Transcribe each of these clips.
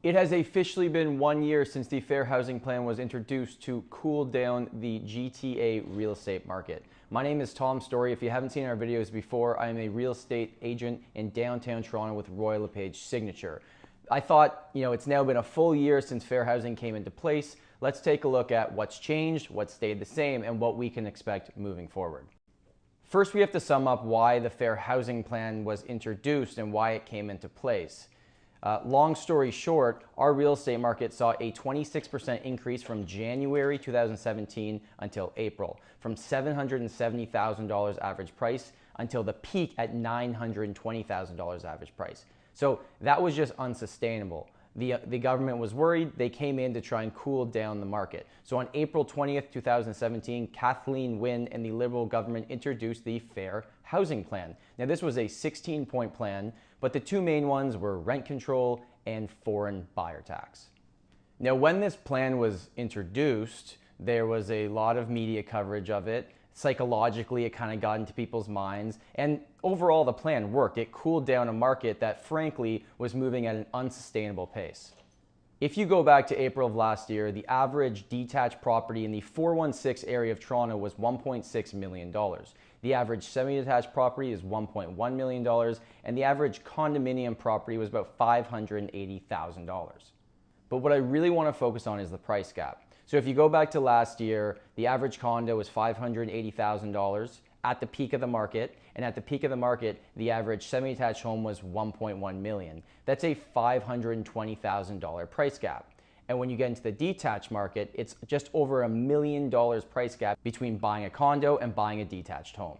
It has officially been 1 year since the Fair Housing Plan was introduced to cool down the GTA real estate market. My name is Tom Story. If you haven't seen our videos before, I am a real estate agent in downtown Toronto with Royal LePage Signature. I thought, it's now been a full year since fair housing came into place. Let's take a look at what's changed, what stayed the same, and what we can expect moving forward. First, we have to sum up why the Fair Housing Plan was introduced and why it came into place. Long story short, our real estate market saw a 26% increase from January 2017 until April, from $770,000 average price until the peak at $920,000 average price. So that was just unsustainable. The government was worried. They came in to try and cool down the market. So on April 20th, 2017, Kathleen Wynne and the Liberal government introduced the Fair Housing Plan. Now this was a 16-point plan, but the two main ones were rent control and foreign buyer tax. Now when this plan was introduced, there was a lot of media coverage of it. Psychologically, it kind of got into people's minds, and overall the plan worked. It cooled down a market that frankly was moving at an unsustainable pace. If you go back to April of last year, the average detached property in the 416 area of Toronto was $1.6 million. The average semi-detached property is $1.1 million, and the average condominium property was about $580,000. But what I really want to focus on is the price gap. So if you go back to last year, the average condo was $580,000 at the peak of the market, and at the peak of the market, the average semi-detached home was $1.1 million. That's a $520,000 price gap. And when you get into the detached market, it's just over $1 million price gap between buying a condo and buying a detached home.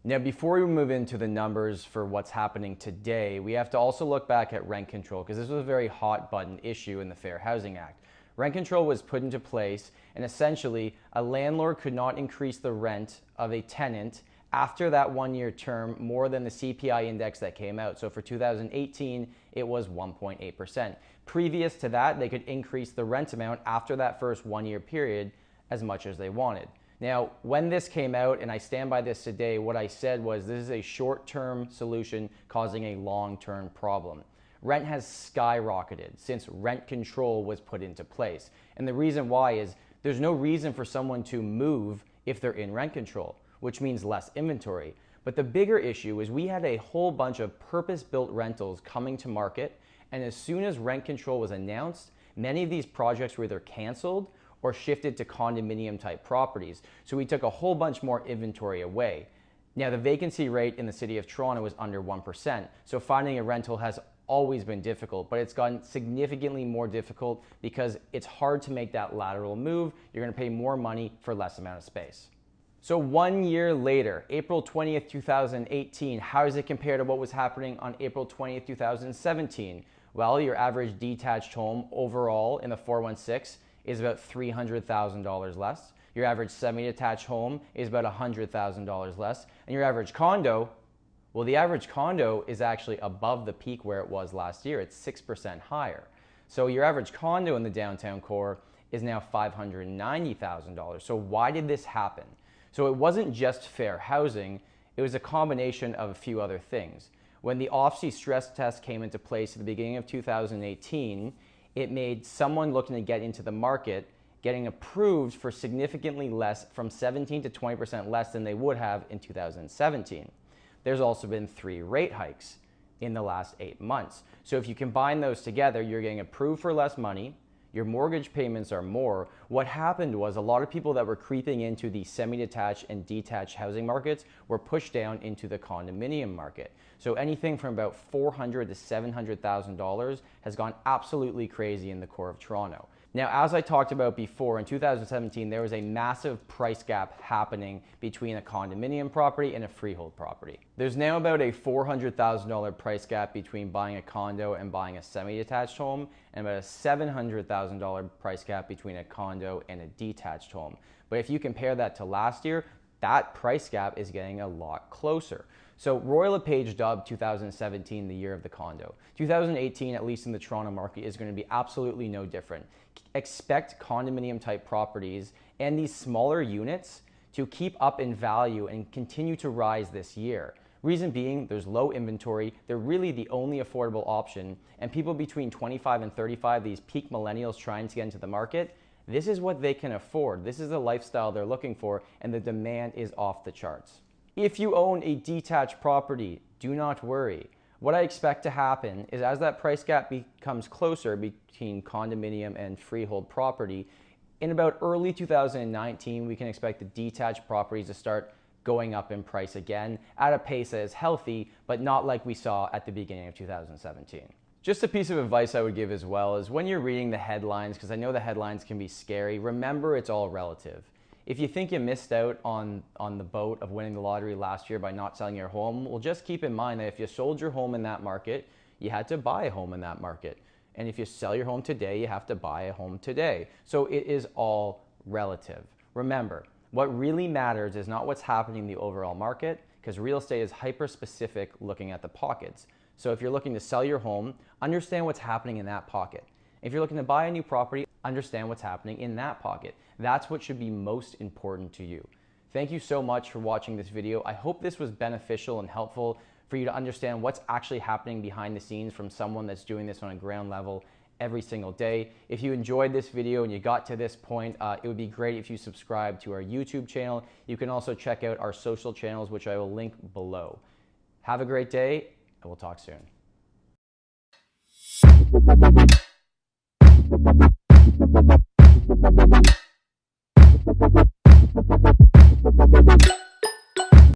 Now, before we move into the numbers for what's happening today, we have to also look back at rent control, because this was a very hot button issue in the Fair Housing Act. Rent control was put into place, and essentially a landlord could not increase the rent of a tenant after that 1 year term more than the CPI index that came out. So for 2018, it was 1.8%. Previous to that, they could increase the rent amount after that first 1 year period as much as they wanted. Now, when this came out, and I stand by this today, what I said was this is a short-term solution causing a long-term problem. Rent has skyrocketed since rent control was put into place. And the reason why is there's no reason for someone to move if they're in rent control, which means less inventory. But the bigger issue is we had a whole bunch of purpose-built rentals coming to market, and as soon as rent control was announced, many of these projects were either canceled or shifted to condominium type properties. So we took a whole bunch more inventory away. Now the vacancy rate in the city of Toronto is under 1%, so finding a rental has always been difficult, but it's gotten significantly more difficult because it's hard to make that lateral move. You're going to pay more money for less amount of space. So 1 year later, April 20th, 2018, how does it compare to what was happening on April 20th, 2017? Well, your average detached home overall in the 416 is about $300,000 less. Your average semi-detached home is about $100,000 less. And your average condo, well, the average condo is actually above the peak where it was last year. It's 6% higher. So your average condo in the downtown core is now $590,000. So why did this happen? So it wasn't just fair housing. It was a combination of a few other things. When the OFSI stress test came into place at the beginning of 2018, it made someone looking to get into the market getting approved for significantly less, from 17 to 20% less than they would have in 2017. There's also been 3 rate hikes in the last 8 months. So if you combine those together, you're getting approved for less money, your mortgage payments are more. What happened was a lot of people that were creeping into the semi-detached and detached housing markets were pushed down into the condominium market. So anything from about $400,000 to $700,000 has gone absolutely crazy in the core of Toronto. Now, as I talked about before, in 2017, there was a massive price gap happening between a condominium property and a freehold property. There's now about a $400,000 price gap between buying a condo and buying a semi-detached home, and about a $700,000 price gap between a condo and a detached home. But if you compare that to last year, that price gap is getting a lot closer. So Royal LePage dubbed 2017 the year of the condo. 2018, at least in the Toronto market, is going to be absolutely no different. Expect condominium type properties and these smaller units to keep up in value and continue to rise this year. Reason being, there's low inventory, they're really the only affordable option, and people between 25 and 35, these peak millennials trying to get into the market, this is what they can afford. This is the lifestyle they're looking for, and the demand is off the charts. If you own a detached property, do not worry. What I expect to happen is as that price gap becomes closer between condominium and freehold property, in about early 2019, we can expect the detached properties to start going up in price again at a pace that is healthy, but not like we saw at the beginning of 2017. Just a piece of advice I would give as well is when you're reading the headlines, because I know the headlines can be scary, remember it's all relative. If you think you missed out on the boat of winning the lottery last year by not selling your home, well, just keep in mind that if you sold your home in that market, you had to buy a home in that market. And if you sell your home today, you have to buy a home today. So it is all relative. Remember, what really matters is not what's happening in the overall market, because real estate is hyper-specific looking at the pockets. So if you're looking to sell your home, understand what's happening in that pocket. If you're looking to buy a new property, understand what's happening in that pocket. That's what should be most important to you. Thank you so much for watching this video. I hope this was beneficial and helpful for you to understand what's actually happening behind the scenes from someone that's doing this on a ground level every single day. If you enjoyed this video and you got to this point, it would be great if you subscribe to our YouTube channel. You can also check out our social channels, which I will link below. Have a great day, and we'll talk soon.